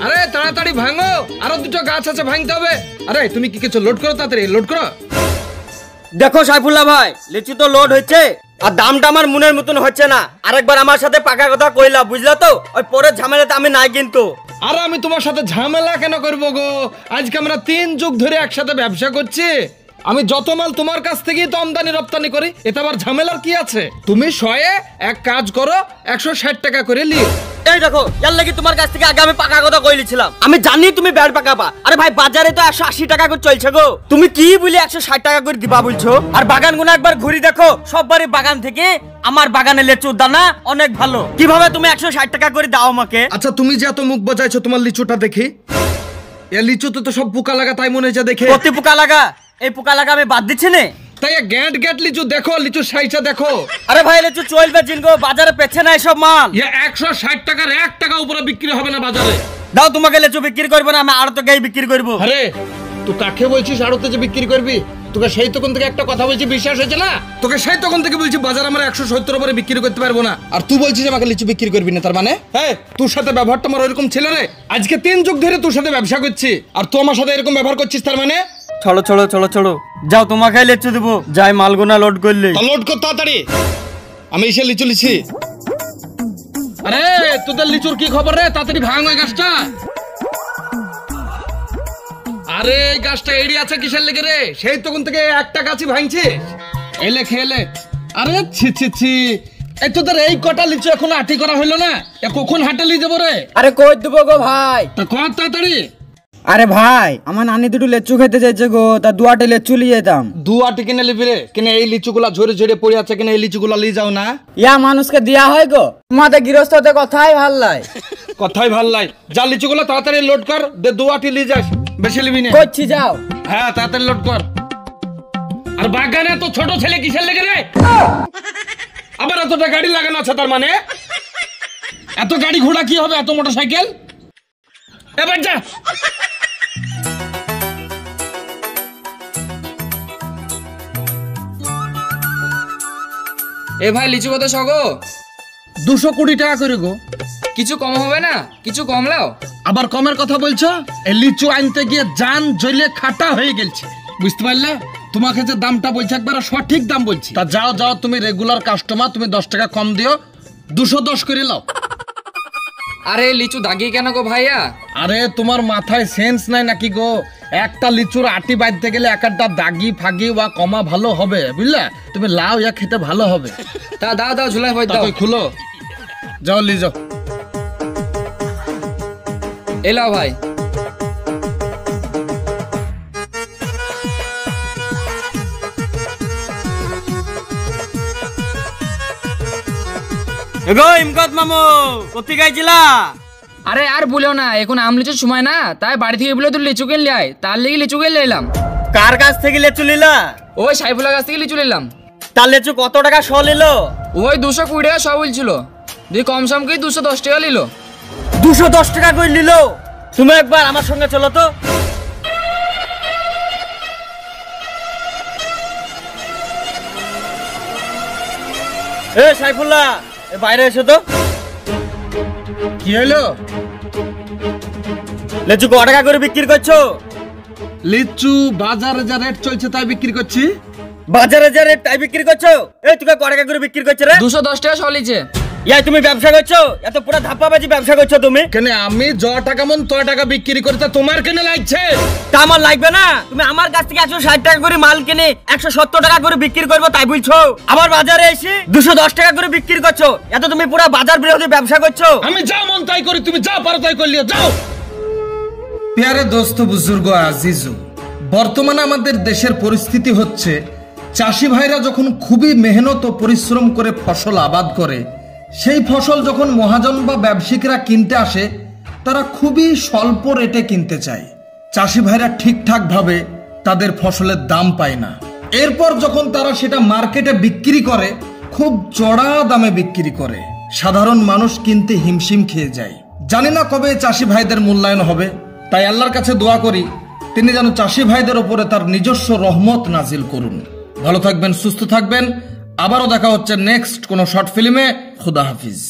আরে তাড়াতাড়ি ভাঙো, আরো দুটো গাছ আছে ভাঙতে হবে। আরে তুমি কি কিছু লোড করো, তাড়াতাড়ি লোড করো। দেখো সাইফুল্লাহ ভাই, লিচু তো লোড হচ্ছে আর দামটা আমার মনের মতন হচ্ছে না। আরেকবার আমার সাথে পাকা কথা কইলা, বুঝলা তো? ওই পরের ঝামেলাতে আমি নাই কিন্তু। আর আমি তোমার সাথে ঝামেলা কেন করবো গো? আজকে আমরা 3 যুগ ধরে একসাথে ব্যবসা করছি। আমি যত মাল তোমার কাছ থেকেই তো আমদানি রপ্তানি করি, এতে আবার ঝামেলার কি আছে? তুমি শয়ে এক কাজ করো, 160 টাকা করে লিও। এই দেখো, এর লাগি তোমার কাছ থেকে আগে আমি পাকা কথা কইলিছিলাম। আমি জানি তুমি বেড় পাকাবা। আরে ভাই, বাজারে তো 180 টাকা করে চলছে গো। তুমি কি বলি 160 টাকা করে দিবা বলছো? আর বাগানগুলো একবার ঘুরি দেখো, সববারই বাগান থেকে আমার বাগানে লেচুর দানা অনেক ভালো। কিভাবে তুমি 160 টাকা করে দাও আমাকে? আচ্ছা, তুমি যে এত মুখ বাজাইছো, তোমার লিচুটা দেখি। এই লিচুতে তো সব পোকা লাগা, তাই মনে হচ্ছে দেখে। কত পোকা লাগা? এই পোকা লাগা আমি বাদ দিচ্ছি না। তাই গ্যাট গ্যাট লিচু দেখো, লিচু সাইজটা দেখো। আরে ভাই, লিচু চলবে জিনগো, বাজারে পেছে না এসব মাল। 160 টাকার 1 টাকা উপরে বিক্রি হবে না বাজারে। দাও, তোমাকে লিচু বিক্রি করবো না, আমি আড়তে গিয়ে বিক্রি করবো। আরে তুই কাকে বলছিস আড়তে যে বিক্রি করবি? তোকে সেই তখন থেকে একটা কথা বলছি, বিশ্বাস হয়েছে না? তোকে সেই তখন থেকে বলছি বাজার আমার 170 উপরে বিক্রি করতে পারবো না, আর তুই বলছিস আমাকে লিচু বিক্রি করবি না। তার মানে হ্যাঁ, তোর সাথে ব্যবহারটা আমার ওইরকম ছিল রে। আজকে 3 যুগ ধরে তোর সাথে ব্যবসা করছি, আর তুই আমার সাথে এরকম ব্যবহার করছিস। তার মানে চলো চলো চলো চলো, যাও তোমাকে লিচু দেবো। যাই মালগুনা লোড করলে। লোড কর তাড়াতাড়ি, আমি এসে লিচু লিছি। আরে তোদের লিচুর কি খবর রে? তাড়াতাড়ি ভাঙ ওই গাছটা। আরে এই গাছটা এড়ি আছে কিসের লেগে রে? সেই তখন থেকে একটা গাছই ভাঙছিস। এলে খেলে। আরে ছি ছি ছি, এই তোদের এই কটা লিচু এখনো আটি করা হইলো না? এ কখন হাটে নিয়ে যাবো রে? আরে কই দেবো গো ভাই? তা কর তাড়াতাড়ি। আরে ভাই, আমার নানি দুটো লেচু খেতে চাইছে গো, তা 2 আটি লেচু নিয়ে যেতাম। 2 আটি কিনে নিবি রে? কিনে এই লিচুগুলা ঝরে ঝরে পড়ে আছে, কিনে এই লিচুগুলা নিয়ে যাও না। ইয়া মানুষকে দেয়া হয় গো? তোমাদের গৃহস্থতে কথাই ভাল লাই। কথাই ভাল লাই। যা লিচুগুলা তাড়াতাড়ি লোড কর, দে 2 আটি নিয়ে যাস, বেশি নিবি না। করছি, যাও। হ্যাঁ তাড়াতাড়ি লোড কর। আর বাগানে তো ছোট ছেলে কিসের লেগে রে? আবার এতটা গাড়ি লাগানো আছে, তার মানে এত গাড়ি ঘোড়া কি হবে? এত মোটরসাইকেল? এবার যা। এ ভাই, লিচু কত শগো? 220 টাকা করে গো। কিছু কম হবে না? কিছু কম লাও। আবার কমের কথা বলছো? এই লিচু আনতে গিয়ে জান জ্বলে খাটা হয়ে গেছে, বুঝতে পারলে? তোমাকে যে দামটা বলছি একবার সঠিক দাম বলছি। তা যাও যাও, তুমি রেগুলার কাস্টমার, তুমি 10 টাকা কম দিও, 210 করে লাও। আরে লিচু দাগি কেন গো ভাইয়া? আরে তোমার মাথায় সেন্স নাই নাকি গো? একটা লিচুর আটি বাঁধতে গেলে একটা দাগি ফাগি বা কমা ভালো হবে, বুঝলে? তুমি লাও, ইয়া খেতে ভালো হবে। তা দাও দাও, ঝুলাই ভাই দাও। খুলো, যাও লি যাও। এলাও ভাই। এগো ইমকত মামু, কোথি গাইছিলা? আরে আর বলেও না, এখন আম লিচুর সময় না, তাই বাড়ি থেকে বলে তুই লিচু কিনলে আয়, তার লেগে লিচু কিনলে এলাম। কার কাছ থেকে লিচু নিলা? ওই সাইফুলের কাছ থেকে লিচু নিলাম। তার লিচু কত টাকা শ নিলো? ওই 220 টাকা সব বলছিল, দুই কম সম কি 210 টাকা নিল। 210 টাকা করে নিল? তুমি একবার আমার সঙ্গে চলো তো। এ সাইফুল্লাহ, বাইরে এসো তো। কি হলো? লিচু কত টাকা করে বিক্রি করছো? লিচু বাজারে যা রেট চলছে তাই বিক্রি করছি। বাজারে যা রেট তাই বিক্রি করছো? এই তুই কত টাকা করে বিক্রি করছো রে? 210 টাকা সলিছে। ইয়াই তুমি ব্যবসা করছো? এত পুরো ধাপ্পাবাজি ব্যবসা করছো তুমি? কেন আমি য টাকা মন তো টাকা বিক্রি করতে তোমার কেন লাগছে? তা আমার লাগবে না? তুমি আমার কাছ থেকে 160 টাকা করে মাল কিনে 170 টাকা করে বিক্রি করবো তাই বলছো? আবার বাজারে এসে 210 টাকা করে বিক্রি করছো। এত তুমি পুরো বাজার বিরোধী ব্যবসা করছো। আমি যা মন তাই করি, তুমি যা পারো তাই করলিও, যাও। প্যারে দোস্ত বুজুর্গ আজিজু, বর্তমানে আমাদের দেশের পরিস্থিতি হচ্ছে, চাষি ভাইরা যখন খুবই মেহনত ও পরিশ্রম করে ফসল আবাদ করে, সেই ফসল যখন মহাজন বা ব্যবসায়িকরা কিনতে আসে, তারা খুবই স্বল্প রেটে কিনতে চায়। চাষি ভাইরা ঠিকঠাক ভাবে তাদের ফসলের দাম পায় না। এরপর যখন তারা সেটা মার্কেটে বিক্রি করে, খুব চড়া দামে বিক্রি করে, সাধারণ মানুষ কিনতে হিমশিম খেয়ে যায়। জানি না কবে চাষি ভাইদের মূল্যায়ন হবে, তাই আল্লাহর কাছে দোয়া করি তিনি যেন চাষি ভাইদের উপরে তার নিজস্ব রহমত নাজিল করুন। ভালো থাকবেন, সুস্থ থাকবেন। আবারও দেখা হচ্ছে নেক্সট কোনো শর্ট ফিল্মে। খুদা হাফিজ।